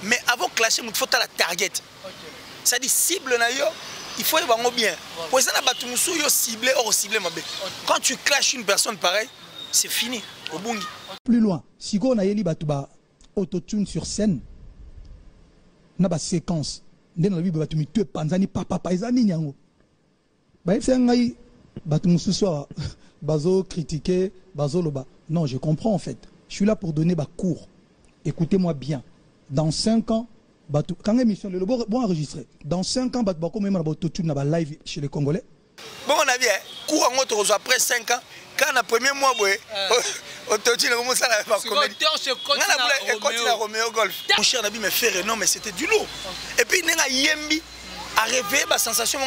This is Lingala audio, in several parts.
Mais avant de clasher, il faut la target. Ça dit cible na yo, il faut y avoir bien. Pour ça, il faut cibler ou cibler ma bête. Quand tu clashes une personne pareille, c'est fini. Au bungi. Plus loin, si on a yeli batuba autotune sur scène, na ba séquence, ndé na biba batumi tu panzani papa paisani nyango. Ba c'est ngai batumusu so bazo critiquer, bazo loba. Non, je comprends en fait. Je suis là pour donner ba cours. Écoutez-moi bien. Dans 5 ans, quand l'émission le bon enregistré. Dans 5 ans, bako même na autotune na ba live chez les Congolais. Bon, on a vu cours en autre après 5 ans. Quand le premier mois, autotune comme ça la comédie. Roméo Golf. Mon cher Nabi me fait non mais c'était du lourd. Et puis il y a yembi à réveiller ma sensation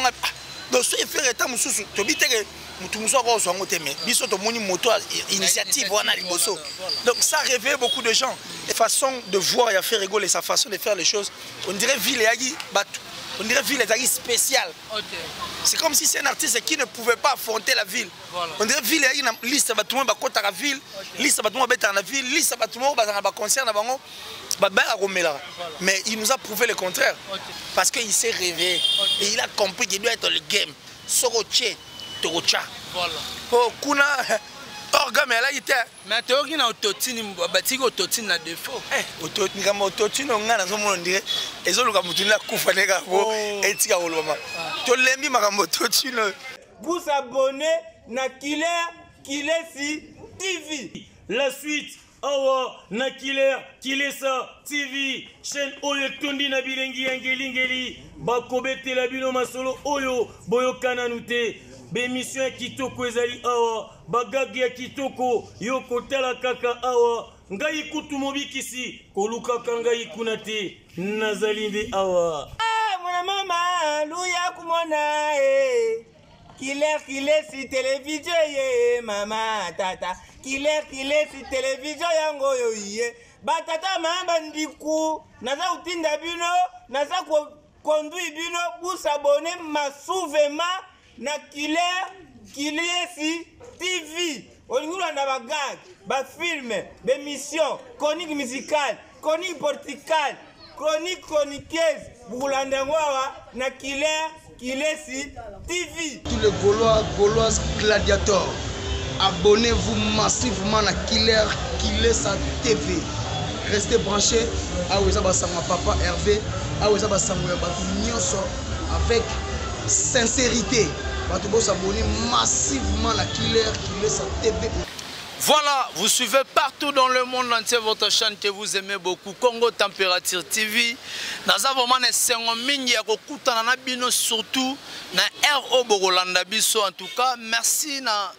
donc ce faire état mususu to biteke mutu muso ko so ngote mais biso to moni moto initiative wana liboso. Donc ça réveille beaucoup de gens. La façon de voir et à faire rigoler, sa façon de faire les choses, on dirait ville yagi batu. On dirait ville est spéciale. C'est comme si c'est un artiste qui ne pouvait pas affronter la ville. On dirait ville est une liste de bâtiments à la ville, liste de bâtiments à la ville, liste de bâtiments à la concert à mais il nous a prouvé le contraire. Parce qu'il s'est réveillé et il a compris qu'il doit être le game. Soroche, Torocha. Voilà. Oh, Kuna. Orgame là il était. Mais tu as une autotune, bâtiment autotune à défaut. Autotune, comme autotune, on a dans mon dirait. Et ça, nous avons dit la coupe nègre et tika oloma. Tu l'aimes ma autotune. Vous abonnez na Killer si TV. La suite. Awa na Killer ça TV. Chaîne Oyo Tondi na bilengi ngeli. Bakobete la bino masolo Oyo boyo kananute. Bémission kitoko ezali awa bagagi ya kitoko yoko tala kaka awa ngai kutu mobikisi koluka ngai kuna te nazali nde awa mwana mama luya kumona Killer si télévision ye mama tata Killer si télévision yango yo ye batata mamba ndiku naza utinda bino naza conduire bino pour s'abonner masouvement na Killer si TV. On nous a bagage, ba film, ba mission, chronique musicale, chronique porticale, chronique chroniqueuse. Boulandangwa na Killer si TV. Tous les Gauloises gladiateurs, abonnez-vous massivement à Killer sa TV. Restez branchés à Ouezabasanga Papa Hervé, à Ouezabasanga Batou avec sincérité. S'abonner massivement à Killer sa TV. Voilà, vous suivez partout dans le monde entier votre chaîne que vous aimez beaucoup, Congo Température TV. Nous avons vraiment un mingi à kokutana na bino surtout na RO Bogolanda biso. En tout cas, merci na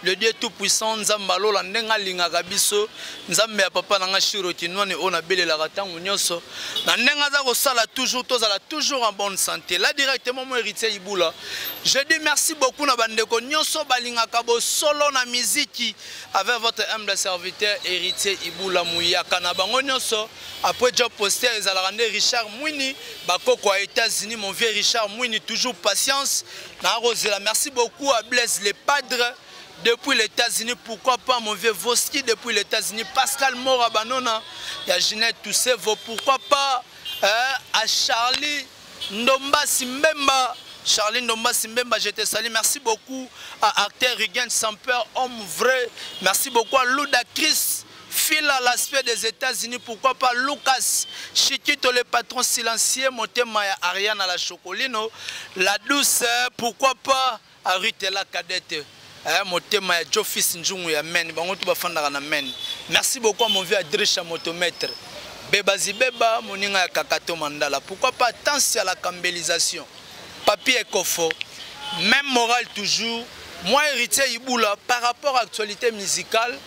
le Dieu tout-puissant Nzambalo la ndenga lingaka biso Nzambe ya papa nanga shiro kinwane ona belela katangu nyonso na ndenga za kosala toujours en bonne santé. Là directement mon héritier Ibula. Je dis merci beaucoup na bandeko nyonso balingaka bo solo na miziki avec votre humble serviteur héritier Ibula Mouyaka na bango nyonso. Après job poster ezalaka nde Richard Mwini bakoko aux États-Unis mon vieux Richard Mwini toujours patience na Rosela. Merci beaucoup à Blaise les padres depuis les États-Unis, pourquoi pas mon vieux Voski depuis les États-Unis, Pascal Mora Banona, il y a Ginette Toussevo, pourquoi pas à Charlie Ndomba Simbemba. Charlie Ndomba Simbemba, je te salue. Merci beaucoup à acteur Rigan Samper, homme vrai. Merci beaucoup à Luda Chris, fil à l'aspect des États-Unis, pourquoi pas Lucas Chiquito, le patron silencieux, Motema ya Ariane à la Chocolino, la douce, pourquoi pas à Rutella Cadette. Motema ya Jofis Njungu ya men bangoto bafandaka na men. Merci beaucoup à mon vieux Adrisha motomètre. Beba Zibeba moninga ya Kakato Mandala. Pourquoi pas attention à la cambélisation. Papier Ekofo. Même morale toujours. Moi héritier Iboula par rapport à l'actualité musicale.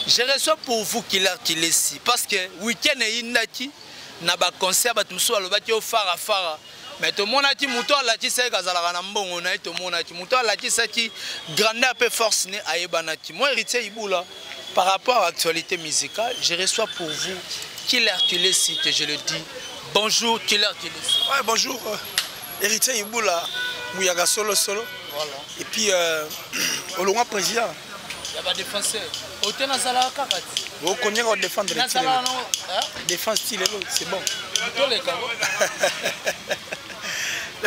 Je reçois pour vous Killer si parce que week-end est inaki na ba concert batumso alobaki au fara. Mais tout le monde a dit que la tisse qui grandeur peu force à Ebanati. Moi, héritier Iboula, par rapport à l'actualité musicale, je reçois pour vous Killer si que je le dis. Bonjour Killer si. Ouais, bonjour héritier Iboula, Mouyaga solo. Voilà. Et puis au loin président. Il y a des défenseurs. Au Ténazala Kakati. Vous connaissez on défendre le style. Défendre style c'est bon.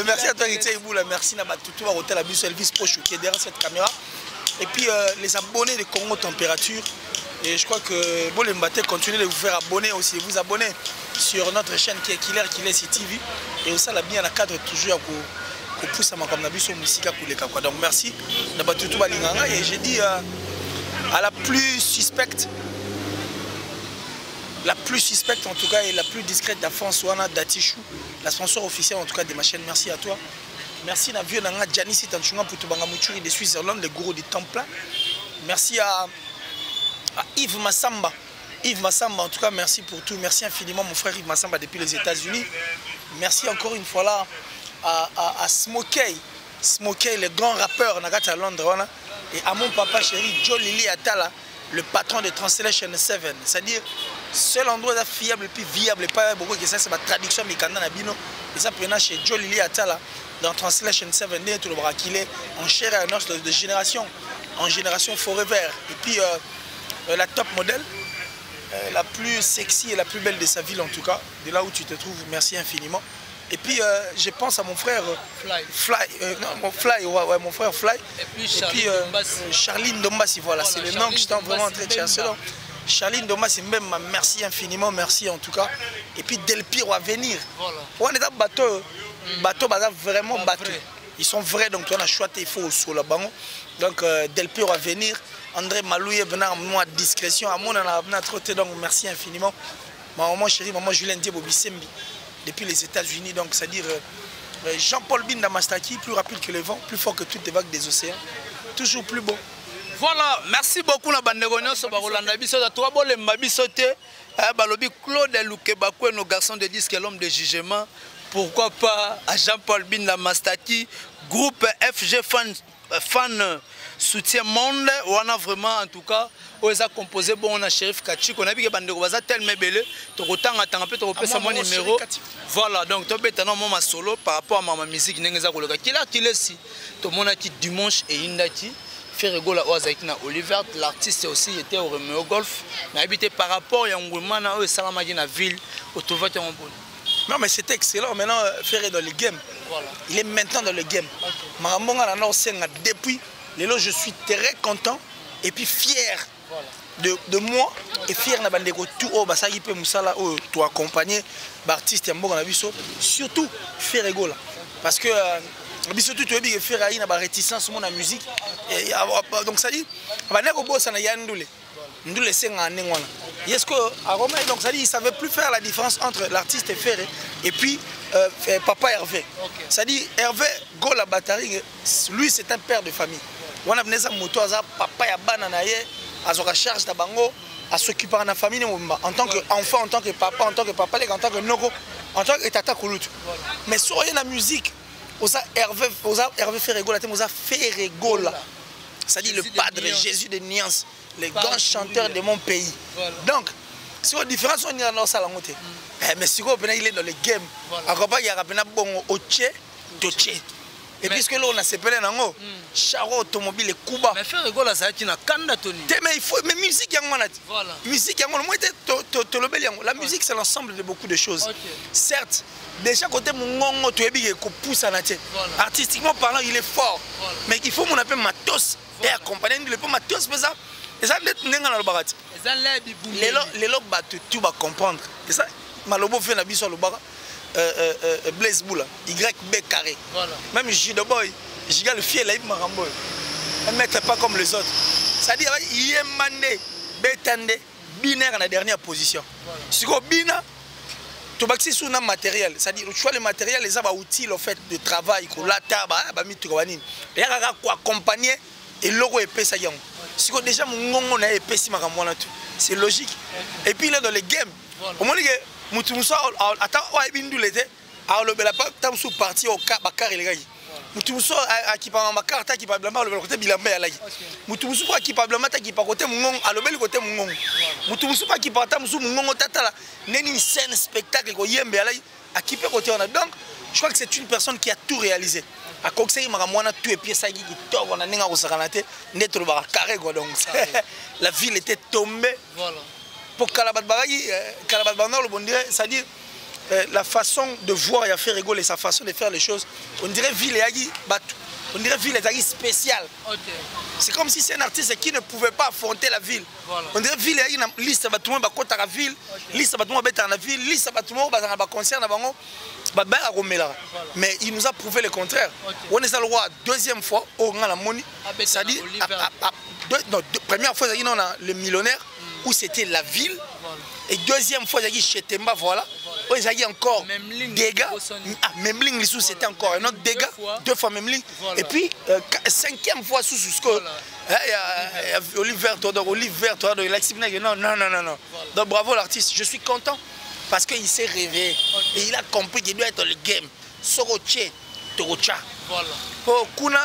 Merci à toi Ritier Iboula, merci à tout hôtel Abus Elvis Pochou qui est derrière cette caméra. Et puis les abonnés de Congo Température. Et je crois que bon les Mbaté continuez de vous faire abonner aussi, vous abonner sur notre chaîne qui est Killer TV. Et aussi la bien à cadre toujours pour pousser ma comme Nabiso Musika pour les Kakwa. Donc merci d'avoir tout balinganga. Et j'ai dit à la plus suspecte en tout cas et la plus discrète de France, Wana Datichou, la sponsor officielle en tout cas de ma chaîne. Merci à toi. Merci à vieux Nanga Janice Tanchunga pour Tubanga Mouchuri de Suisse-Irlande, le gourou du temps plein. Merci à Yves Massamba. Yves Massamba, en tout cas, merci pour tout. Merci infiniment, mon frère Yves Massamba, depuis les États-Unis. Merci encore une fois là à Smokey. Smokey, le grand rappeur Nagata à Londres. Et à mon papa chéri, Joe Lili Atala, le patron de Translation 7. C'est-à-dire, seul endroit fiable et puis viable, et pas beaucoup que ça, c'est ma traduction de Mikanda Nabino. Et ça, prenant chez Joe Lili Atala, dans Translation 7, tout le bras qu'il est en chair et en os de génération en génération forever. Et puis, la top modèle, la plus sexy et la plus belle de sa ville en tout cas, de là où tu te trouves, merci infiniment. Et puis je pense à mon frère mon frère Fly. Et puis Charline Dombassi, voilà, c'est le nom que je t'en vraiment très cherché. Charline Dombassi, même merci infiniment, merci en tout cas. Et puis Del Piro à venir. On est dans bateau vraiment bateau. Ils sont vrais, donc on a choisi il faut sur la banque. Donc Del Piro à venir. André Malouye, moi discrétion, à mon donc merci infiniment. Maman chérie, maman Julien Diebo Bissembi, depuis les États-Unis, donc c'est-à-dire Jean-Paul Bindamastaki, plus rapide que le vent, plus fort que toutes les vagues des océans, toujours plus beau. Voilà, merci beaucoup na bandegonyo so bakolanda biso da toi bolé mbabisoté balobi Claude Loukebakwe nos garçons de disque l'homme de jugement, pourquoi pas à Jean-Paul Bindamastaki, groupe FG fan soutien monde, on a vraiment en tout cas on a composé bon on a Sheriff Kachik, on a vu que bandeko baza tellement belé to kotanga tanga pe to kopesa mon numéro. Voilà, donc to betana moi ma solo par rapport à ma musique nengeza koloka kila si to monaki dimanche et indati faire gola oazaki na Oliver, l'artiste aussi était au Romeo Golf, na habité par rapport ya ngwema na o salamaki na ville au tovate en bon. Non mais c'est excellent, maintenant faire dans le game. Voilà. Il est maintenant dans le game. Mamonga na senga depuis Lélo, je suis très content et puis fier de moi et fier de bandeko tout au basaki pe musala o to accompagner l'artiste Mboga na biso, surtout faire rigola parce que biso tout to bi faire aïna ba réticence mon la musique et donc ça dit bandeko bossa na yandule ndule senga nengwana est-ce que Aroma donc ça dit il savait plus faire la différence entre l'artiste Ferré et puis papa Hervé. Ça dit Hervé Gola Batari, lui c'est un père de famille. On a venu à moto à papa ya banana ye à sa charge d'abango à s'occuper de la famille en tant qu'enfant, en tant que papa, en tant que noko, en tant que tata koulout. Mais sur la musique, osa Hervé Ferregola, osa Ferregola. Ça dit le padre Jésus de Niance, les grands chanteurs de mon pays. Donc sur la différence on est dans ça la montée. Mais si on il est dans le game, accompagné il y a rapidement bon oche toche. Et puisque là on a séparé nango, charo automobile Kuba. Mais faire rigoler ça qui na kanda Tony. Mais il faut mais musique yango na. Voilà. Musique yango moi te lobel yango. La musique c'est l'ensemble de beaucoup de choses. Certes, déjà côté mongongo tu ebi ko pousse na tie. Artistiquement parlant, il est fort. Mais il faut mon appelle matos et accompagner le pas matos mais ça et ça net nenga na lobarati. Et ça là bibou. Les lobes tu vas comprendre. Et ça malobo fait na biso lobara. Blaise Boula, YB carré. Voilà. Même Jido Boy, Jiga le fiel, il m'a ramboy. Un mec pas comme les autres. C'est-à-dire, il est mandé, bétande, binaire en la dernière position. Si vous bina, tu vas sur un matériel. C'est-à-dire, tu vois le matériel, les outils en fait de travail, la table, il y a quoi accompagner et le logo épais ça y est. Si vous déjà mon a épais si ma c'est logique. Et puis là dans les games, au moins Mutumso ata wa bindu lete a lobela pa tamsu parti au bakar les gars. Mutumso a qui pa makar ta qui pa blamba le côté bilamba ya lagi. Mutumso pa qui pa blamba ta qui pa côté mungon a lobeli côté mungon. Mutumso pa qui pa tamsu mungon tata la neni scène spectacle ko yembe ya lagi a qui peut côté on a donc je crois que c'est une personne qui a tout réalisé. A conseiller makamwana tout et pieds ça qui tord on a ninga ko sakanate neto le carré quoi donc la ville était tombée. Voilà. pour Kalabat Banor, c'est-à-dire la façon de voir et faire rigoler, sa façon de faire les choses, on dirait ville et on dirait ville est spéciale. C'est comme si c'est un artiste qui ne pouvait pas affronter la ville. Voilà. On dirait ville et une liste tout le monde va la ville, liste tout le monde va dans la ville, liste tout le monde va concert mais il nous a prouvé le contraire. On est à le roi deuxième fois au rang la monnaie, c'est-à-dire première fois on a le millionnaire où c'était la ville. Et deuxième fois, j'ai chez Temba, voilà. Oui, j'ai encore dégâts. Même ligne, c'était encore un autre dégât. Deux fois même ligne. Et puis, cinquième fois, sous ce que. Olivier Vert, non. Donc bravo l'artiste. Je suis content parce qu'il s'est réveillé. Et il a compris qu'il doit être dans le game. Soroche, Torocha. Voilà. Oh, Kuna.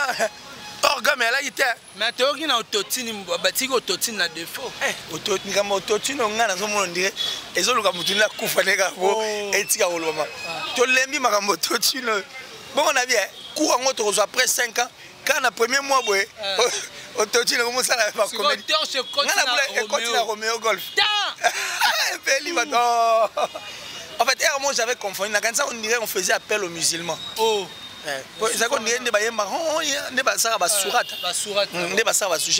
Orgame là il était mais tu as autotune batiko autotune na défaut autotune comme autotune on a dans mon dire et zo luka mutuna kufa neka bo etika oloma to lembi makambo autotune bon on a bien cours en autre après 5 ans quand le premier mois boy autotune comme ça la comédie auteur se continue à Romeo Golf en fait moi j'avais confondu quand ça on dirait on faisait appel aux musulmans. Je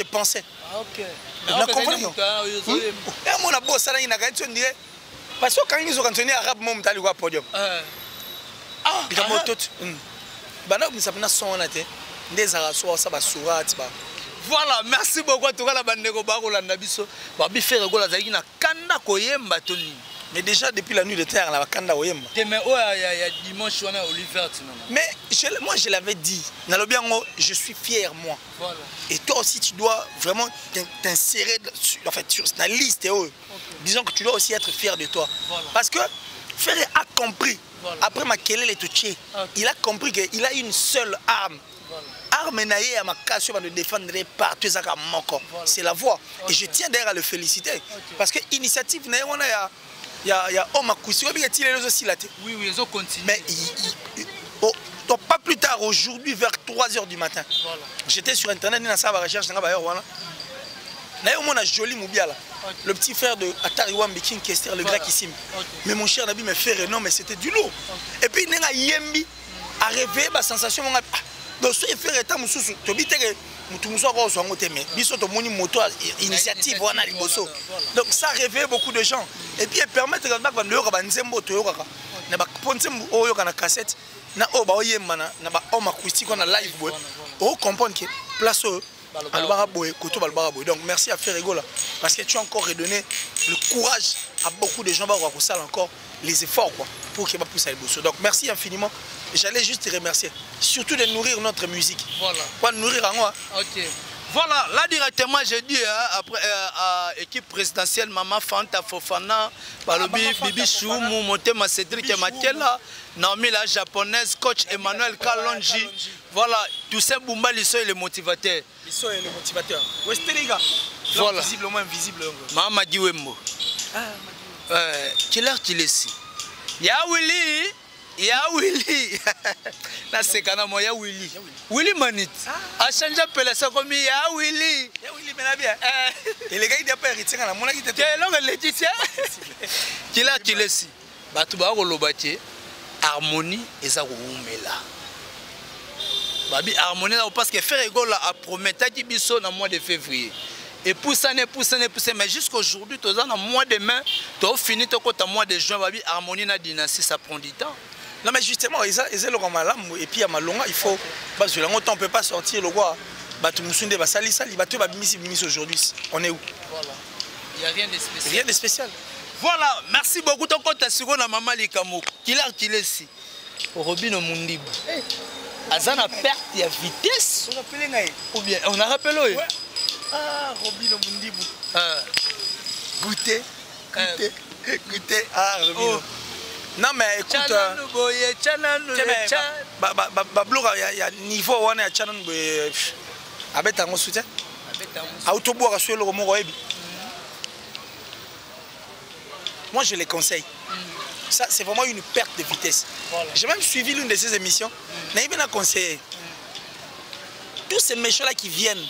pensais. Parce que quand ils ont continué à arabe, mon talent podium. Voilà, merci beaucoup à tous les bandeko bakolanda biso. Babi faire gola zaki na kanda koyemba toni. Mais déjà depuis la nuit de terre, la kanda oyemba. Demain, il y a dimanche, on a Olivier. Mais moi, je l'avais dit. Je suis fier, moi. Voilà. Et toi aussi, tu dois vraiment t'insérer sur la liste. Disons que tu dois aussi être fier de toi. Voilà. Parce que Ferré a compris. Voilà. Après Makelele touché, il a compris qu'il a une seule arme. Voilà. Arme naïe à ma casse de défendre partout. C'est la voix. Et je tiens d'ailleurs à le féliciter. Parce que l'initiative, on a. Il y a Oma Koussi, oui, ils ont continué. Mais pas plus tard, aujourd'hui, vers 3 h du matin, voilà. J'étais sur internet, on a recherche, on a joli Moubiala, le petit frère de Atari Wambi King Kester, le grec ici. Mais mon cher Nabi me fait non, mais c'était du lourd. Et puis, il y a Yembi a réveillé ma sensation. Donc, ce frère est un moussou, initiative donc ça réveille beaucoup de gens et puis permet de cassette comprendre que place donc merci à Ferrigola parce que tu as encore redonné le courage à beaucoup de gens encore les efforts pour qu'il pousse à l'ébosso. Donc merci infiniment. J'allais juste te remercier, surtout de nourrir notre musique. Voilà. Quoi nourrir en moi. Ok. Voilà, là directement j'ai dit après équipe présidentielle Maman Fanta Fofana, Bibi Choumou, Motema Cédric Makela, Naomi la japonaise, coach Emmanuel Kalonji. Voilà, tous ces Boumba Lisso est le motivateur. Lisso est le motivateur. Où est-ce que les gars? Voilà. Visiblement invisible. Maman Diwembo. Quelle heure tu es ici? Ya Willy. Ya Willy. Là c'est quand même ya Willy. Willy Manit. A changé appelé ça comme ya Willy. Ya Willy mais bien. Et les gars il a pas hérité quand mon qui était. Quel homme Laetitia? Qui là tu laisses. Batu ba ko lobati harmonie et ça ko umela. Babi harmonie parce que Ferrigola a promis qui biso dans mois de février. Et pousser, mais jusqu'aujourd'hui, tu as un mois de mai, tu as fini ton mois de juin, babi harmonie na dynastie, ça prend du temps. Non mais justement, ils ont le malam et puis à Malonga, il faut parce que là on peut pas sortir le roi. Batu musunde ba sali batu ba bimisi aujourd'hui. On est où? Voilà. Il y a rien de spécial. Rien de spécial. Voilà, merci beaucoup ton compte à Sigona Mama Likamo. Kilesi. Robino Mundibu. Azana perte de vitesse. On rappelle ngai. Ou bien on a rappelé. Ah, Robino Mundibu. Goûter. Ah, Robino. Non mais écoute, il y a niveau on est à Chanan avec un soutien. Autobois sur le romo. Moi je les conseille. Ça c'est vraiment une perte de vitesse. J'ai même suivi l'une de ces émissions. N'a bien conseillé. Tous ces méchants là qui viennent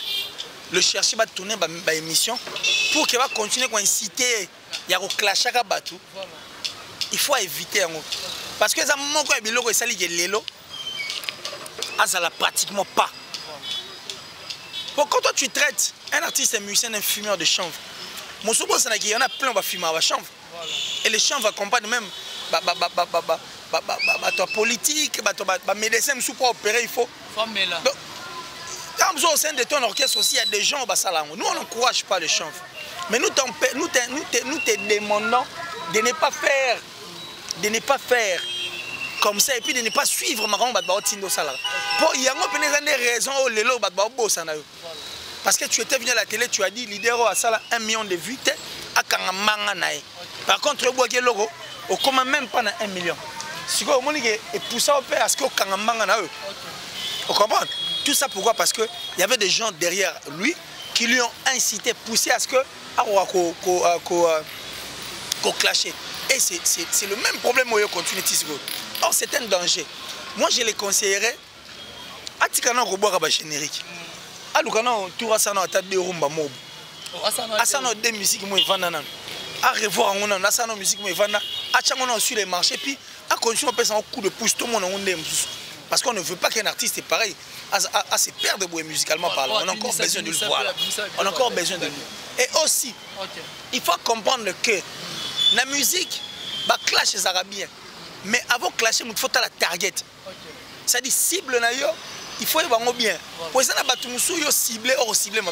le chercher va tourner ba émission pour qu'il va continuer à inciter il y a clasher à Batou. Il faut éviter parce que ça manque de biloko et ça ligue lelo ça la pratiquement pas. Pour quand toi tu traites un artiste, un musicien, un fumeur de chanvre, mon souvent c'est qu'il y en a plein va fumer à chanvre et les chanvres accompagnent même ta politique, ta médecin sous pour opérer il faut. Quand au sein de ton orchestre aussi, il y a des gens au Bassalango. Nous, on n'encourage pas le chanvre. Mais nous te demandons de ne pas faire comme ça et puis de ne pas suivre Maran Batbaotindo Sala. Pour y avoir des raisons au Lelo Batbaobo Sanayo. Parce que tu étais venu à la télé, tu as dit leader à Sala 1 million de vues à Kangamanga Nae. Par contre, le Boaké Logo, on commande même pas 1 million. Si vous avez poussé au père à ce que Kangamanga Nae. Vous comprenez? Tout ça pourquoi? Parce qu'il y avait des gens derrière lui qui lui ont incité, poussé à ce que qu'on clasher. Et c'est le même problème où il continue. Or c'est un danger. Moi je les conseillerais à Tikana Roboa Raba générique. À Lukana Tour Asana Ata de Rumba Mob. Asana de musique moi Vanana. À revoir on a Asana musique moi Vanana. À Changon sur les marchés puis à continuer à passer un coup de pouce tout le monde on aime. Parce qu'on ne veut pas qu'un artiste est pareil, à se perdre musicalement parlant. On a encore besoin de le voir. On a encore besoin de lui. Et aussi, il faut comprendre que la musique, bah clash les Arabiens. Mais avant de clasher, il faut la target. C'est-à-dire cible il faut y avoir bien. Pour ça, il faut cibler ou cibler.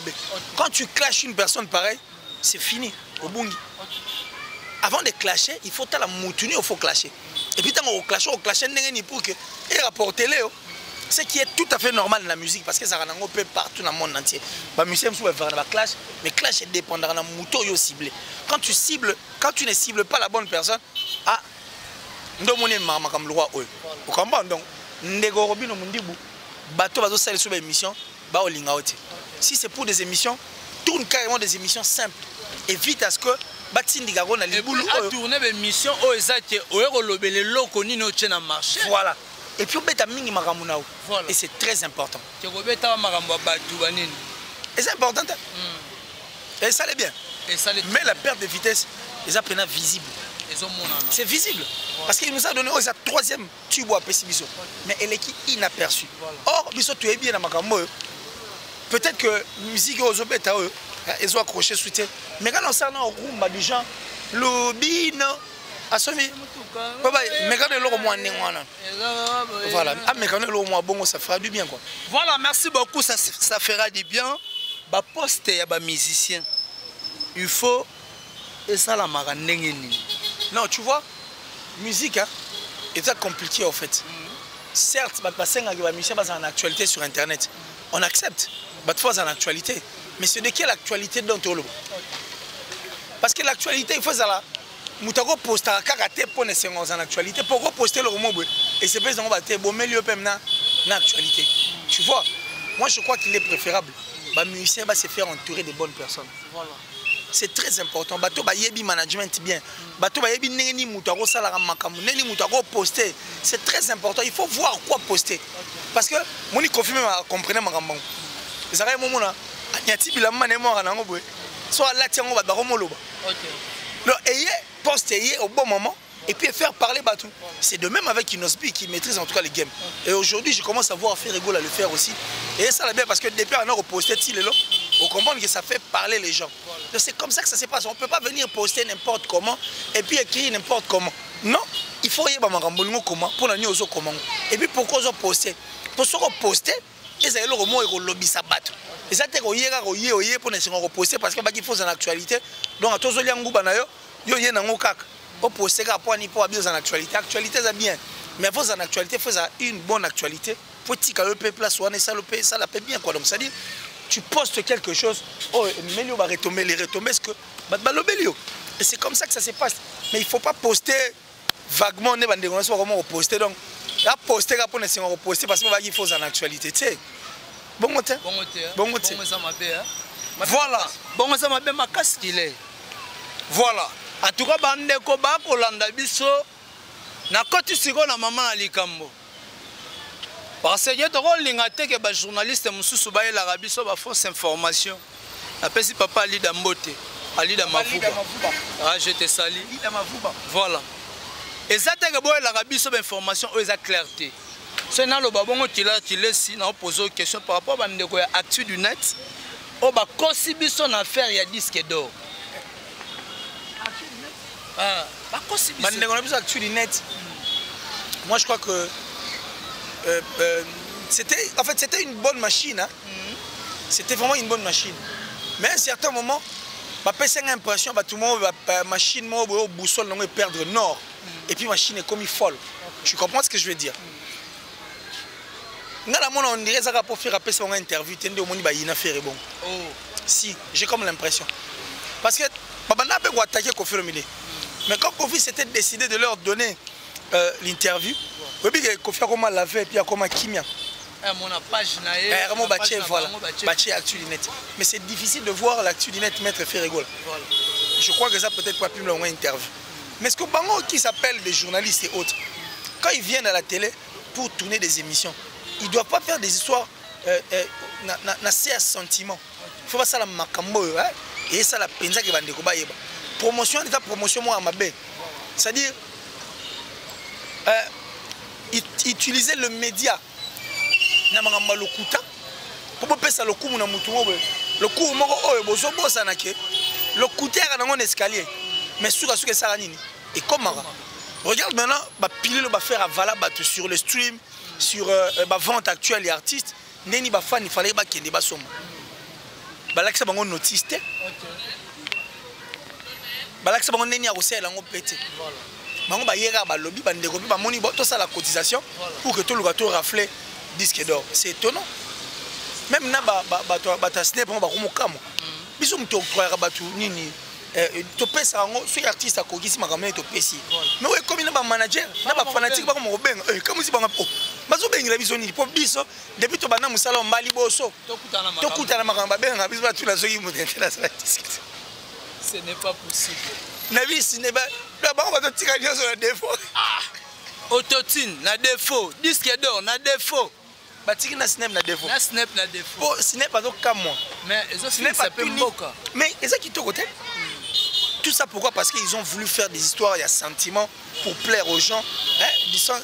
Quand tu clashes une personne pareille, c'est fini. Au bungi. Avant de clasher, il faut la moutonner, il faut clasher. Et puis, quand on clash, pour que et rapporter ce qui est tout à fait normal dans la musique parce que ça rend peu partout dans le monde entier. Les musiciens peuvent faire un clash, mais clash est dépendant de la mouton ciblé. Quand tu ne cibles pas la bonne personne, vous comprenez? Donc, si c'est pour des émissions, tourne carrément des émissions simples. Évite à ce que voilà. Et puis on met et c'est très important. Et c'est important. Et ça l'est bien. Mais la perte de vitesse, les appels visible. C'est visible. Parce qu'il nous a donné sa troisième tube à Pessibiso. Mais elle est inaperçue. Or, tu es bien dans Makambo. Peut-être que la musique aux obéta, ils ont accroché soutien. Mais quand on s'en a au rumba du genre, Lobino, Assomi, mais quand on a moins voilà, mais quand on a moins bon, ça fera du bien. Quoi. Voilà, merci beaucoup, ça fera du bien. Bah, poste, il y a des musiciens. Il faut. Et ça, la marandengeni. Non, tu vois, musique, est compliqué en fait. Certes, les musiciens sont en actualité sur Internet. On accepte. En actualité. Mais c'est de quelle actualité dont on le voit? Parce que l'actualité, il faut ça là. Moutago poste à karaté pour les séances en actualité. Pourquoi poster le roman? Et c'est pas ça qu'on va te bon milieu même dans l'actualité. Tu vois, moi je crois qu'il est préférable. Le musicien va se faire entourer de bonnes personnes. Voilà. C'est très important. Bato ba yebi management bien. Bato ba yebi neni moutago salara makamu. Neni moutago poster. C'est très important. Il faut voir quoi poster. Parce que moi je confirme comprendre makambo. Ça va moment là. Anyati bilama ne mo kana ngobwe. Soit là tiango ba romoloba. OK. Le ayez poster au bon moment et puis faire parler Batou. C'est de même avec Inosbi qui maîtrise en tout cas les games. Et aujourd'hui, je commence à voir Ferrego à le faire aussi. Et ça là bien parce que depuis on a reposté Tilelo, on comprend que ça fait parler les gens. Donc c'est comme ça que ça se passe. On ne peut pas venir poster n'importe comment et puis écrire n'importe comment. Non, il faut y avoir comment pour la nuit aux comment. Et puis pourquoi ils ont posté? Pour se reposter, ils ont le roman et le lobby sabat. Et ça c'est que pour ne reposter parce qu'il faut en actualité. Donc à tous les gens yo yé nango kaka au poster ka pour ni pour bien en actualité. Actualité ça bien. Mais faut en actualité, faut une bonne actualité. Faut tika le peuple là soit ça le pays ça la paie bien quoi. Donc ça dit tu postes quelque chose, oh melio va retomber les retomber ce que balobelio. Et c'est comme ça que ça se passe. Mais il faut pas poster vaguement ne bande on soit comment poster donc là poster ka pour ne se reposter parce que va qu'il faut en actualité, tu sais. Bon côté. Voilà. Bon ça m'a bien ma casse qu'il est. Voilà. En tout cas, bandeko ba kolanda biso na koti siko na mama na likambo. Parce que tu as que les journalistes sont l'Arabie sur la fausse information. Après, si papa Ali Dambote, Ali Damavouba. Ah, je te salue. Voilà. Et ça, tu as l'Arabie sur l'information, ils ont clarté. C'est dans le babon qui laisse poser une question par rapport à l'actu du net. On va consider son affaire, il y a disque d'or. L'actu du net. Moi, je crois que c'était une bonne machine. Hein? C'était vraiment une bonne machine. Mais à un certain moment, ma impression tout le monde la machine au boussole va perdre nord. Et puis la machine est comme folle. Tu comprends ce que je veux dire? On dirait que pour faire une interview, si, j'ai comme l'impression. Parce que Babana peut attaquer Kofi Olomide. Mais quand Kofi s'était décidé de leur donner l'interview, Kofi a comment lavé et puis a comment Kimia. Mais c'est difficile de voir l'actu du net mettre Ferrégol. Je crois que ça peut-être pas plus long interview. Mais ce que Bango qui s'appelle des journalistes et autres, quand ils viennent à la télé pour tourner des émissions, ils ne doivent pas faire des histoires à sentiment. Il faut pas ça la makambo et ça la penza qui va ndeko ba yeba. Promotion d'état promotion moi à ma baie. C'est-à-dire utiliser le média na mangamba lokuta pour pesa le coup na mutu mo le coup moko oyo bozo bosa na ke le couter na ngon escalier mais suka ça nini et comment regarde maintenant ba piler le ba faire avala battu sur le stream sur ba vente actuelle et artistes neni ba fan il fallait ba kende ba soma ba lakisa bango notice te ba lakisa bango neni a osela ngo pété bango ba yera ba lobby ba ndeko ba moni bo to ça la cotisation pour que tout le gâteau rafle disque d'or. C'est étonnant. Même na ba snap ba ko mokamo biso mto kwa batu nini to pesa ngo so artiste akokisi makamene to pesi mais ouais comme na ba manager na ba fanatique ba ko mo benga comme si banga bazo benga biso ni po biso depuis to bana musala mbali boso to kutana makamba benga biso ba tula soki mutente na ça disque. Ce n'est pas possible. Na vie ce n'est pas la bango ba to tika nyoso na défaut. Autotune na défaut, disque d'or na défaut. Batiki na snap na défaut. Na snap na défaut. Oh, snap pas donc comme moi. Mais ça peut mboka. Mais est-ce qui te côté? Tout ça pourquoi? Parce qu'ils ont voulu faire des histoires, il y a sentiment pour plaire aux gens, hein,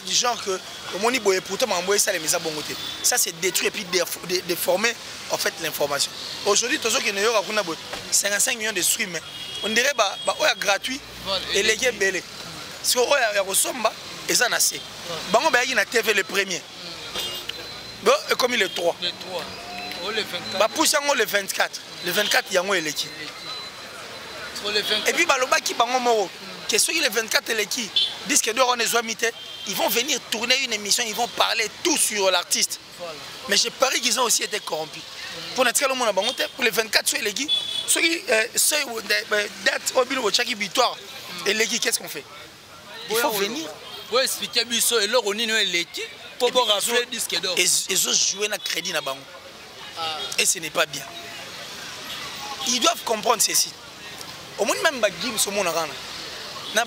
du genre que au moni boye pourtant m'envoyer ça les mises à bon côté. Ça c'est détruit et puis déformer en fait l'information. Aujourd'hui tous ceux qui ne y aura 55 millions de streams, on dirait bah gratuit et les gars belé. Parce que il y a ressemble et ça n'a assez. Bango ba y na TV le premier. Bon, et comme il est 3. Le 3. Oh, le 24. Bah, pousse le 24. Le 24, il y a un éléki. Et puis, bah, le bas qui bango moro. Que ceux qui le 24 éléki disent que d'or on est zoamité, ils vont venir tourner une émission, ils vont parler tout sur l'artiste. Voilà. Mais j'ai parié qu'ils ont aussi été corrompus. Pour notre cas, le monde a bangoté. Pour le 24, ceux éléki, ceux qui date au bureau de chaque victoire, éléki, qu'est-ce qu'on fait? Il faut venir. Pour expliquer biso et leur on est éléki. Pour rafler disque d'or. Et ils ont joué un crédit na bango. Et ce n'est pas bien. Ils doivent comprendre ceci. Au moins même Bagim ce monde na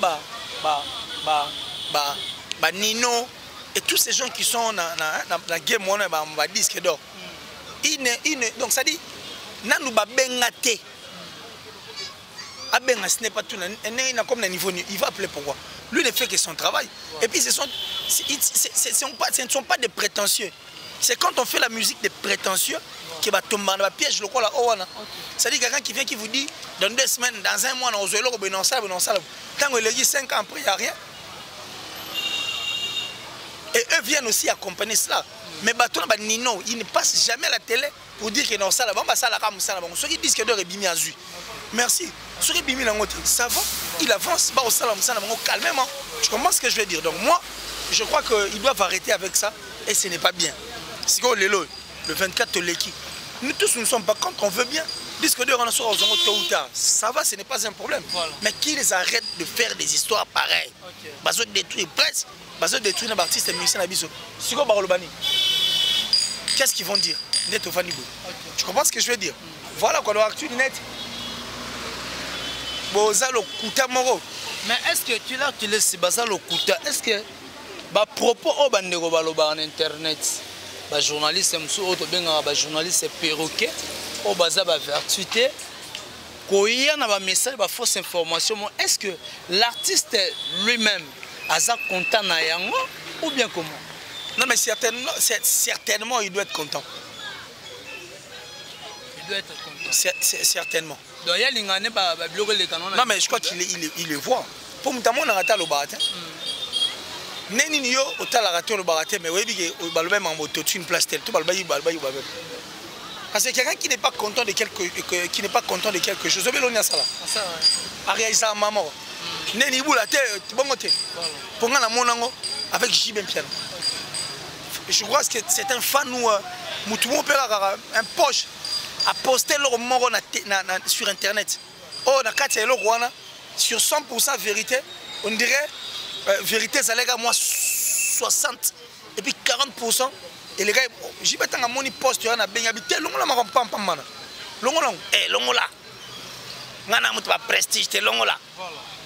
Nino et tous ces gens qui sont na game on ba disque d'or. Donc ça dit nanu ba bengate. Abenga ce n'est pas tout na comme na niveau il va appeler pourquoi? Lui ne fait que son travail. Et puis ce ne sont pas des prétentieux. C'est quand on fait la musique des prétentieux qui va tomber dans la piège. C'est-à-dire quelqu'un qui vient qui vous dit dans 2 semaines, dans 1 mois, on va tant qu'on dit 5 ans après, il n'y a rien. Et eux viennent aussi accompagner cela. Mais Nino, il ne passe jamais à la télé pour dire que non, ça ceux qui disent que l'heure est bimi à Zui. Merci. Ceux qui bimi ça va, il avance, calmement. Tu comprends ce que je veux dire? Donc moi, je crois qu'ils doivent arrêter avec ça et ce n'est pas bien. C'est comme le 24 l'équipe. Nous tous ne sommes pas contre, on veut bien. Disque d'heure, on a soit aux tôt ou tard. Ça va, ce n'est pas un problème. Voilà. Mais qu'ils arrêtent de faire des histoires pareilles. Parce que détruire presse, parce que détruire un artiste et musicien à Bisso. C'est comme Barolobani. Qu'est-ce qu'ils vont dire? Tu comprends ce que je veux dire? Voilà quoi, l'actu net. Mais est-ce que tu l'as laissé Bazalo Kouta? Est-ce que bah propos au bandego baloba en internet ba journaliste musu auto benga ba journaliste perroquet o baza ba vertuité koya na ba message ba fausse information. Est-ce que l'artiste lui-même aza content na yango ou bien comment? Non mais certainement il doit être content. Il doit être content. Certainement. Donc il y a lingane ba bloquer les canons. Non mais je crois qu'il le voit. Pour mutamo na rata lo baratin. Neni niyo otala rata lo baratin mais oui que balobé mamboto une place telle tout balbayi. Parce que quelqu'un qui n'est pas content de quelque chose, a réalisé un maman. Neni boula te bon côté. Pour nga na monango avec Jibem Piano. Je crois que c'est un fan ou mutumo pela un poche a posté leur moro sur internet. Oh na kati lo rwana sur 100% vérité, on dirait vérité ça les gars moi 60 et puis 40%. Et les gars, j'ai pas tant à mon poste, tu as un bien habité, l'on l'a pam pam mana. L'on là. Ngana muta prestige, t'es l'on là.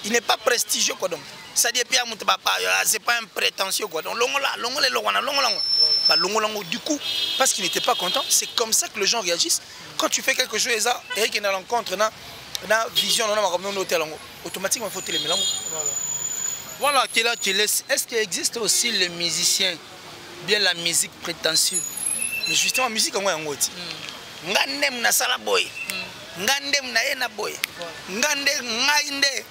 Il n'est pas prestigieux quoi donc. Ça dit bien muta papa, c'est pas un prétentieux quoi donc. L'on là, bah l'on du coup, parce qu'il n'était pas content, c'est comme ça que les gens réagissent. Quand tu fais quelque chose, et qu'il y a une rencontre, na vision, on a ramené au hôtel, automatiquement il faut te les mélanger. Voilà, est-ce qu'il existe aussi les musiciens? Bien la musique prétentieuse. Mais justement, la musique, on va en haut. Ngandem na sala boy. Ngandem na ena boy. Ngande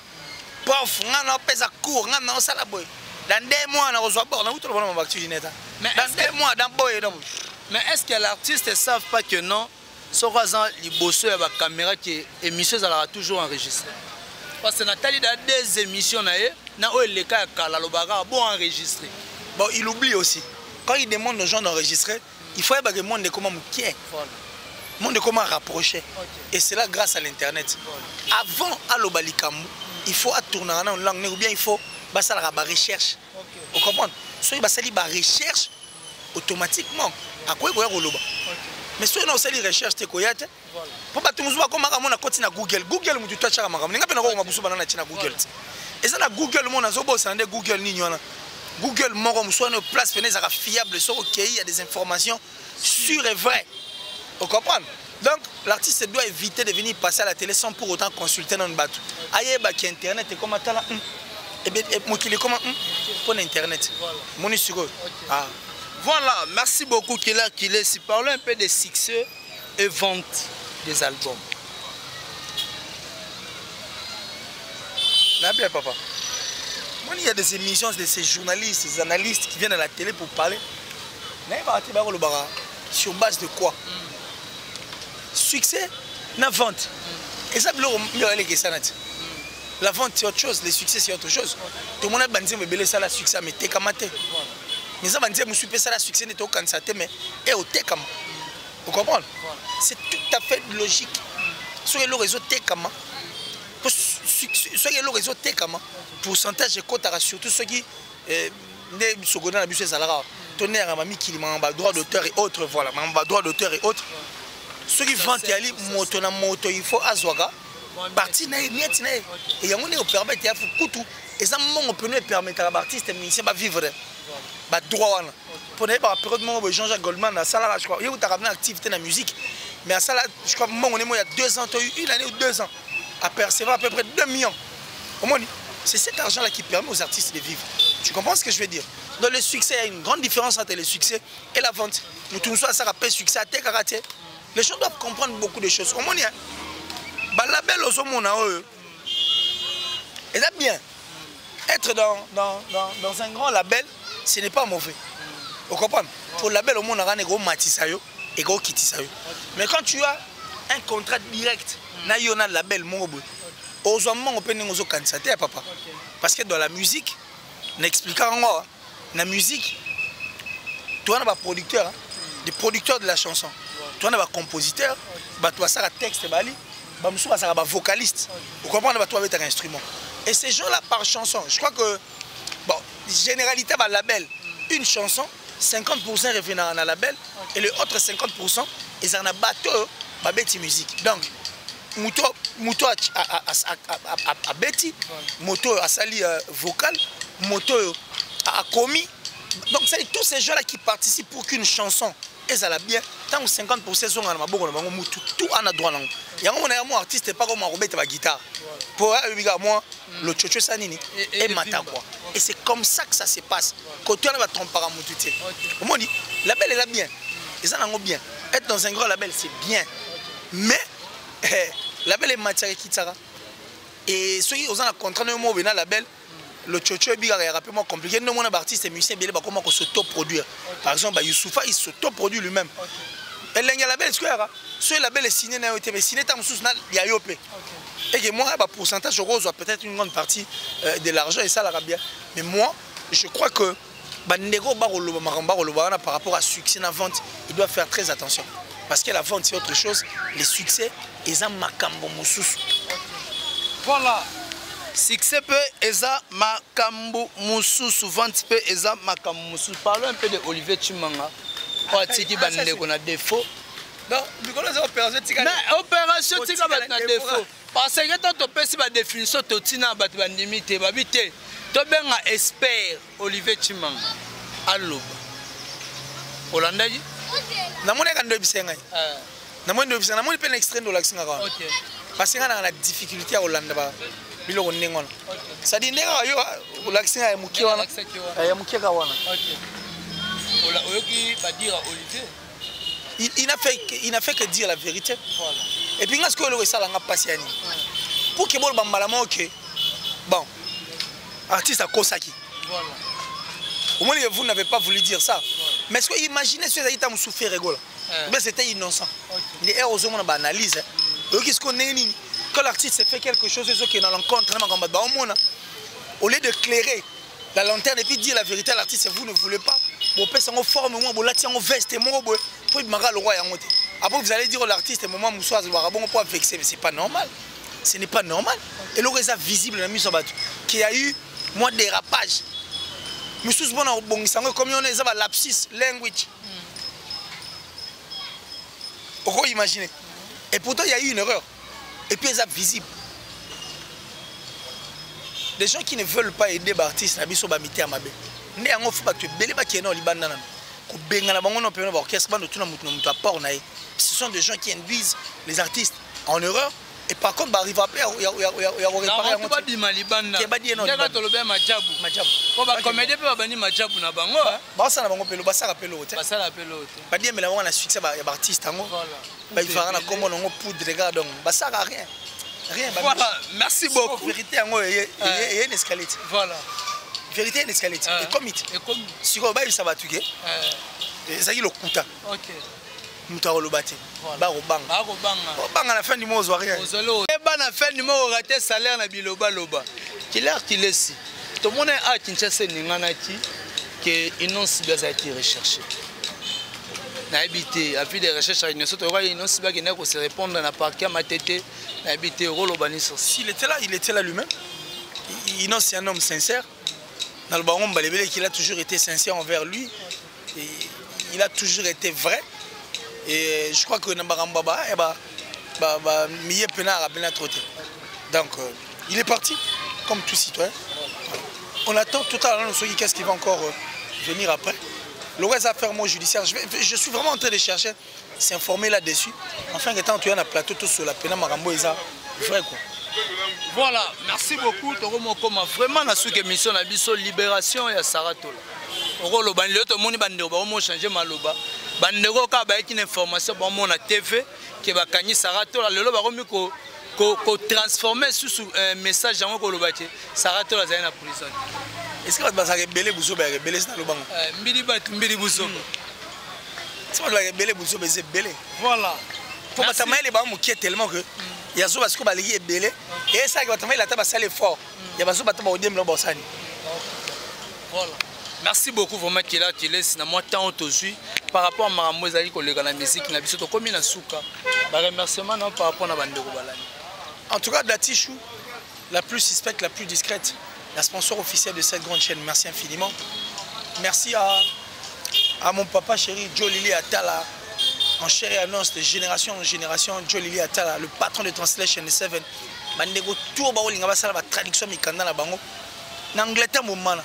pof, ngana pesa court, ngana sala boy. Dans 2 mois, on a reçu bord, on a tout le monde actu net. Dans 2 mois, dans boy. Mais est-ce que l'artiste ne savent pas que non, sur les bosseux et la caméra qui émission sera toujours enregistrée? Parce que Nathalie a des émissions na les cas la lobaga bon enregistré. Bon, il oublie aussi. Quand il demande aux gens d'enregistrer, il faut que le monde comment le monde comment rapprocher. Et c'est là grâce à l'internet. Avant à l'obalikamu, il faut tourner en langue ou bien il faut passer la recherche. Vous comprenez? Soit il va salir la recherche automatiquement. À quoi il va y mais si on a aussi les recherches, tu vois, pour pas tout le monde comme on a continué à Google. Google, tu touches à ma caméra. N'importe quoi, on a besoin de Google. Et ça, la Google, mon a zobo, c'est Google ni Google, mon soit une place fiable, sur lequel il y a des informations sûres et vraies. Vous comprenez? Donc, l'artiste doit éviter de venir passer à la télé sans pour autant consulter dans le bateau. Aïe, bah, qui internet et comment t'as là? Et bien, moi qui est comment? Pour l'internet. Mon issugo. Ah. Voilà, merci beaucoup Killer. Si parlons un peu des succès et ventes des albums. Bien, papa. Moi, il y a des émissions de ces journalistes, des analystes qui viennent à la télé pour parler. Sur base de quoi? Succès, la vente. Et ça, la vente, c'est autre chose. Le succès, c'est autre chose. Tout le monde a bandé, mais ça, la succès, mais t'es kamate. Mais ça, je suis ça, la succès n'est aucun candidat, mais et au Tekama. Vous comprenez? C'est tout à fait logique. Soyez le réseau Tekama. Soyez le réseau Tekama. Pourcentage de quota, surtout ceux qui ne sont pas dans la bûche salariale. Tonnerre à mamie qui m'a droit d'auteur et autres. Voilà, m'a droit d'auteur et autres. Ceux qui vendent les motos, il faut azwaga. Parti na net na. Et il y a un permet de faire tout. Et ça, on peut nous permettre à l'artiste et musicien de vivre. Bah droit pour ne pas période de Jean-Jacques Goldman à ça je crois il y a eu une activité dans la musique mais à ça je crois on est il y a 2 ans tu as eu 1 année ou 2 ans à percevoir à peu près 2 millions au moins c'est cet argent là qui permet aux artistes de vivre. Tu comprends ce que je veux dire? Dans le succès il y a une grande différence entre le succès et la vente. Nous tous ça rappelle succès à tes karaté. Les gens doivent comprendre beaucoup de choses au moins bah la belle au monde et ça bien être dans un grand label. Ce n'est pas mauvais. Vous comprenez? Pour le label, au monde, on a un gros matisayo et gros kitisayo. Mais quand tu as un contrat direct, on a un label, on peut nous candidater, papa. Parce que dans la musique, on explique en la musique, tu as un producteur, des producteurs de la chanson. Tu as un compositeur, tu as un texte, tu as un vocaliste. Vous comprenez? Tu as un instrument. Et ces gens-là, par chanson, je crois que. Bon, généralité à label, une chanson, 50% revient dans le label et le autre 50% ils en a bateau à Betty musique. Donc, moto à Betty, moto à Sali vocal, moto à commis Donc c'est tous ces gens là qui participent pour qu'une chanson eza la bien tant 50% sont na maboko na bango mutu tout en a droit nango yango na mo artiste pas comme robeta ba guitare pour biga moi le chocho sanini et matakwa et c'est comme ça que ça se passe quand tu va tromper à mutu té comment dit label est là bien eza nango bien être dans un grand label c'est bien mais label est matière qui tsara et ceux qui ont un contrat de mo bena label le chocho biga ya rapidement compliqué non mon artiste et musicien bien comment qu'on s'auto-produire par exemple Youssoufa il s'auto-produit lui-même et l'engagement label square ce label est signé na été mais signé tam sous na ya yopé et que moi bah pourcentage rose peut-être une grande partie de l'argent et ça la bien mais moi je crois que bandego barolo maramba rolobana par rapport à succès na vente il doit faire très attention parce que la vente c'est autre chose les succès ils ont makambo mususu voilà. Succès peut eza makambo mususu vente peut eza makambo mususu. Parlons un peu de Olivier Chimanga. Tiki bande qu'on a défaut. Non, opération tika. Mais opération tika bat na défaut. Parce que tant to pesi ba définition to tina bat bandimi te babité. To benga expert Olivier Chimanga. Aloba. Olanda ji? Na mona ka ndo bisenga. Na mona ndo bisenga, na mona pe extrait de l'action ka. OK. Parce que on a la difficulté à Hollande ba. Biloko ndengona. Ça dit ndenge yo l'action ya muki wana. Ya muki ka wana. OK. Ola oyoki ba dire Olivier. Il n'a fait que dire la vérité. Voilà. Et puis ce que le ça l'a passé ani. Pour que bol bambalama OK. Bon. Artiste à Kosaki. Voilà. Au moins vous n'avez pas voulu dire ça. Mais est-ce que imaginez ce que vous souffert rigolo. Mais c'était innocent. Les héros ont une analyse. Qu'est-ce qu'on est ni quand l'artiste fait quelque chose qui est dans l'encontre au lieu de clairer la lanterne et puis dire la vérité à l'artiste vous ne voulez pas. Vous pouvez en forme moi vous l'attiez en veste moi pour le roi en monter. Après vous allez dire à l'artiste moment moussoise bon pour vexer mais c'est pas normal. Ce n'est pas normal. Et le résultat visible dans mise qu'il y a eu moins de dérapage. Nous sommes bons comme on est ça lapsus language. Vous imaginez. Et pourtant il y a eu une erreur. Et puis c'est visible. Des gens qui ne veulent pas aider les artistes na biso ba mité amabe. Né yango fu ba tu belé ba kena libanda na. Ku benga na bango no pe na orchestre ba no tuna mutu na mutu apport na. Ce sont des gens qui induisent les artistes en erreur. Et par contre, arrive à faire, il y a réparé. Non, pas dit malibanda. Qui est pas dit non. Qui a tolobé majabu. Majabu. On va comédie peut bani majabu na bango. Bah ça na bango pelo, bah ça rappelle l'autre. Bah ça rappelle l'autre. Pas dire mais là on a succès bah y a artiste ango. Voilà. Bah il fera na comment on poudre regarde donc. Bah ça a rien. Rien. Voilà. Merci beaucoup. Vérité ango et une escalade. Voilà. Vérité une escalade. Et comme it. Et comme. Si on bah il ça va tuer. Ça y est le kuta. OK. Mutaro le bâti. Bah robanga. Bah robanga. Robanga à la fin du mois on voit rien. Et bah na fin du mois on raté salaire na biloba loba. Qu'il est si. Tout le monde a Kinshasa ningana ti que Innocence Sibia a été recherché. Na habité à des recherches à Innocence Innocence Sibia qui n'a qu'à se répondre dans la parquet matete na habité rolobani sur. S'il était là lui-même. Innocence c'est un homme sincère. Dans le baron Balébélé qu'il a toujours été sincère envers lui et il a toujours été vrai. Et je crois que Nambarambaba donc il est parti comme tout citoyen. On attend tout à l'heure qu'est-ce qui va encore venir après. Le reste affaires judiciaire, je suis vraiment en train de chercher, s'informer là-dessus. Enfin, étant tu as un plateau tout sur la peine Marambo Isa, vrai quoi. Voilà, merci beaucoup. Vraiment, na sous émission na biso libération et Saratola. Rolo ban le to moni bande ba mo changer maloba. Bandeko ka ba une information ba mo na TV ke ba kanyi Saratola lelo ba komi ko transformer sous message en ko lobati. Saratola za na prison. Est-ce que va rebelle buso ba rebelle na lobango? Mbili buso. C'est pas la rebelle buso ba c'est belé. Voilà. Pour batamaye les ba mo qui est tellement que il y a zo parce que ba ligi belé et ça que batamaye la taba sale fort. Il y a baso batama odem lo bosani. Voilà. Merci beaucoup vraiment qu'il a laissé na moi temps aujourd'hui par rapport à Marambo ezali kolega na musique na biso to komi na suka. Ba remerciement na par rapport na bandeko balani. En tout cas Datichou, la plus suspecte, la plus discrète, la sponsor officielle de cette grande chaîne. Merci infiniment. Merci à mon papa chéri Joe Lili Atala, en chair et annonce de génération en génération. Joe Lili Atala, le patron de Translation 7. Bandeko tour ba olinga basala ba traduction mikanda na bango. Na Angleterre mo mana.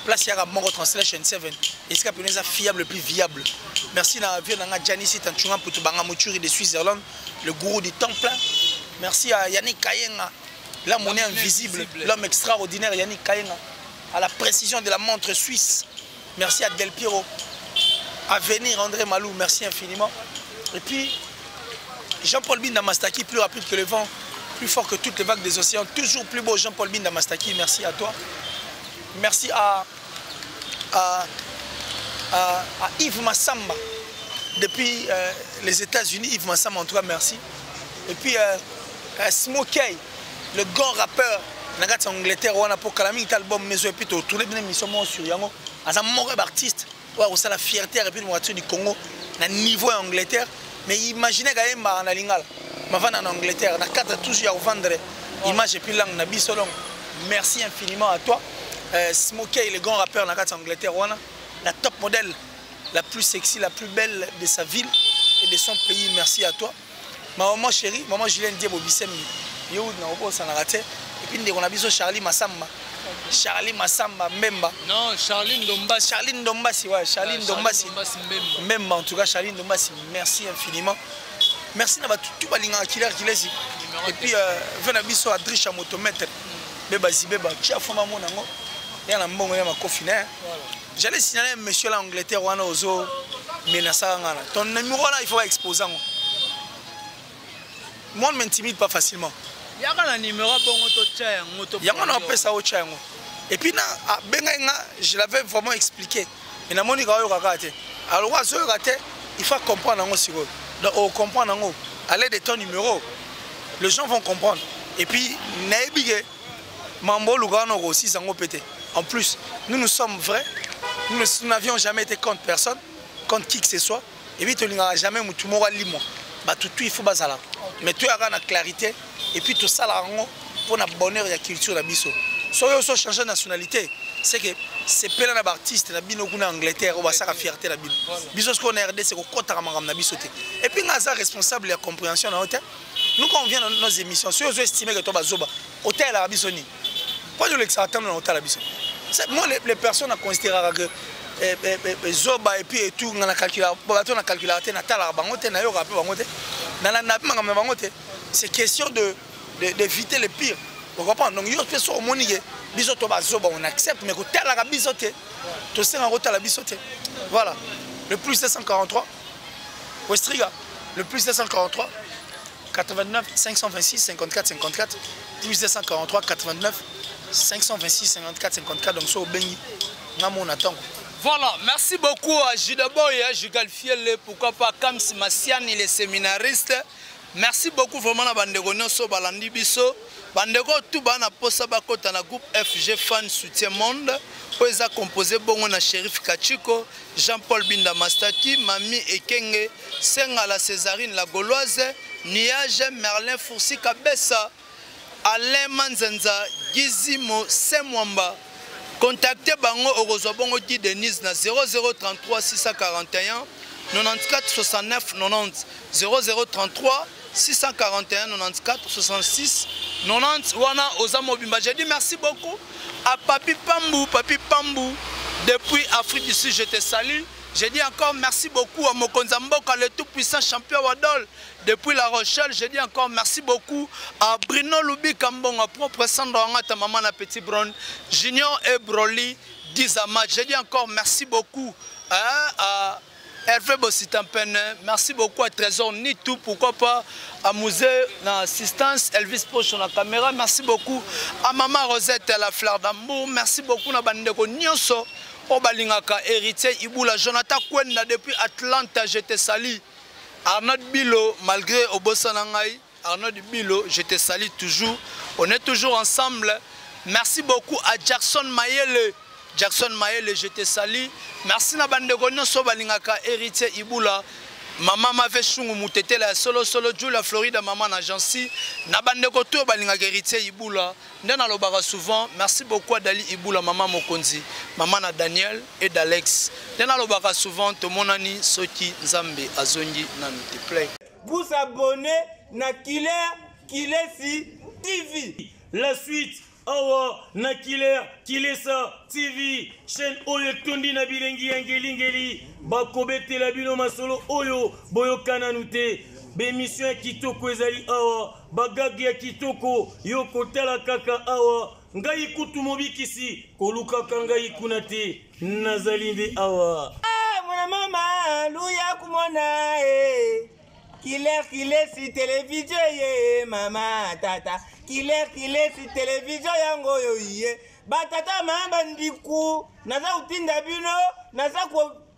place Yara Mongo Translation 7. Et ce qui est fiable, le plus viable. Merci à Janice Tanchunga pour Tubanga Mouchuri de Switzerland, le gourou du temple. Merci à Yannick Kayenga, la monnaie invisible, l'homme extraordinaire Yannick Kayenga, à la précision de la montre suisse. Merci à Del Piero. À venir André Malou, merci infiniment. Et puis, Jean-Paul Bindamastaki, plus rapide que le vent, plus fort que toutes les vagues des océans, toujours plus beau Jean-Paul Bindamastaki, merci à toi. Merci à Yves Massamba, depuis les États-Unis, Yves Massamba en tout cas, merci. Et puis Smokey, le grand rappeur, en Angleterre, on a pour Kalami, album, mais puis tout le monde sur Yango, as un mauvais artiste, c'est la fierté et puis le du Congo, à niveau en Angleterre, mais imaginez quand même en Alingal, en Angleterre, on a 4 toujours à vendre image et puis langue, na bisolong. Merci infiniment à toi. Smokey, le grand rappeur en Angleterre, la top modèle, la plus sexy, la plus belle de sa ville et de son pays. Merci à toi. Ma maman chérie, maman Julien Diebo Bissem, et puis on a besoin de Charlie Massamba. Charlie Massamba, Memba. Non, Charline Dombassi. Charline Dombassi, ouais, Charline Dombassi. Memba, en tout cas, Charline Dombassi. Merci infiniment. Merci à tout le monde qui est ici. Et puis, venez à Bisso à Drisha Motomètre. Beba Zibeba, qui a fait ma monango. Il y a un bon moment à j'allais signaler un monsieur là en Angleterre, on a osé menacer. Ton numéro là, il faut exposer. Moi, je ne m'intimide pas facilement. Il y a un numéro bon il y a un peu ça au tchang. Et puis, je l'avais vraiment expliqué. Et na moni kayo kakate. Alors, il faut comprendre en aussi. Donc, comprendre en à l'aide de ton numéro, les gens vont comprendre. Et puis, naibige, mambo lugano aussi ça pété. En plus, nous sommes vrais. Nous n'avions jamais été contre personne, contre qui que ce soit. Et puis, tu n'auras jamais tout le monde. Tout il faut bazala. Mais tu as la clarité. Et puis, tout ça, pour le bonheur de la culture de la biso. Si on change de nationalité, c'est que c'est plein d'artistes en Angleterre, on va faire la fierté de la biso. Biso, ce qu'on a RD, c'est qu'on compte à la biso. Et puis, nous sommes responsables de la compréhension. Nous, quand on vient dans nos émissions, si on estime que tu as zoba, hôtel à la biso. Pas de l'examen dans l'hôtel à la biso. Moi, les personnes considèrent que Zoba et puis tout, on a calculé, c'est question d'éviter le pire. Vous comprenez? Donc, on accepte, mais voilà. Le plus 743, Westriga, le plus 743, 89 526 54 54, plus 743 89 526 54 54. Donc, c'est au Bengi. Voilà, merci beaucoup à Jidaboy, à Jugal Fiel, pourquoi pas Kams Massian, il est séminariste. Merci beaucoup vraiment à Bandego Noso Balandi Biso. Bandego tout bana posa bakota na groupe FG Fan Soutien Monde. Poeza composé bongo na Shérif Kachiko, Jean-Paul Bindamastaki, Mami Ekenge, Senga la Césarine la Gauloise, Niage Merlin Foursi Kabessa, Alain Manzenza, Gizimo Semwamba. Contactez Bango Orozobongo Guy Denise na 0033 641 94 69 90 0033 641 94 66 90 Wana Ozamo Bimba. J'ai dit merci beaucoup à Papi Pambou depuis Afrique du Sud, je te salue. J'ai dit encore merci beaucoup à Mokonza Mboka, le tout puissant champion Wadol depuis La Rochelle. J'ai dit encore merci beaucoup à Bruno Loubi Kambonga, propre Sandra ta maman la Petit Brown, Junior et Broly, 10 à match. J'ai dit encore merci beaucoup à Hervé Bossitampene, merci beaucoup à Trésor Nitou, pourquoi pas à Musée l'assistance Elvis Poche sur la caméra, merci beaucoup à Maman Rosette à la fleur d'amour, merci beaucoup à Bandeko Nyonso. Obalingaka héritier Iboula Jonathan Kwenda depuis Atlanta, je te salue. Arnaud Bilo, malgré Obosanangai, Arnaud Bilo, je te salue toujours. On est toujours ensemble. Merci beaucoup à Jackson Mayele. Jackson Mayele, je te salue. Merci na bandeko nyonso balingaka héritier Iboula. Maman m'avait chungu mutete la solo Julia Florida maman na Jansi. Na bandeko to balingaka héritier Iboula. Ndena lobaka souvent. Merci beaucoup à Dali Iboula maman Mokonzi. Maman na Daniel et d'Alex. Ndena lobaka souvent to monani soki Nzambe azongi na te play. Vous abonnez na Killer Kilesi TV. La suite awa na Killer Kilesa TV chaîne oyo tondi na bilengi ya ngeli bakobetela bino masolo oyo boyokana nute bemission ya kitoko ezali awa bagagi ya kitoko yo kotala kaka awa ngai kutu mobikisi kolukaka ngai kuna te nazali nde awa mwana mama luya kumona Killer si télévision ye mama tata Killer si télévision yango yo ye batata mamba ndiku naza utinda bino naza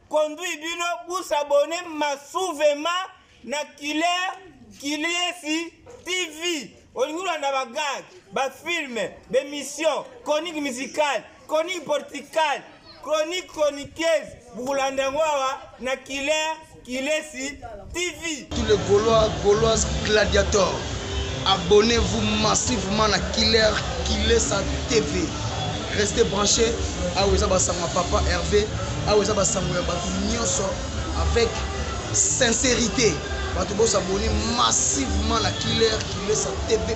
conduit bino pour s'abonner massivement na Killer si TV olingula na bagag ba film be mission chronique musicale chronique porticale chronique chroniqueuse bukulandangwawa na Killer si TV. Tous les Gauloises gladiateurs, abonnez-vous massivement à Killer sa TV. Restez branchés à Ouezabasangwa Papa Hervé, à Ouezabasangwa Batunyoso avec sincérité. Vous abonnez massivement à Killer sa TV.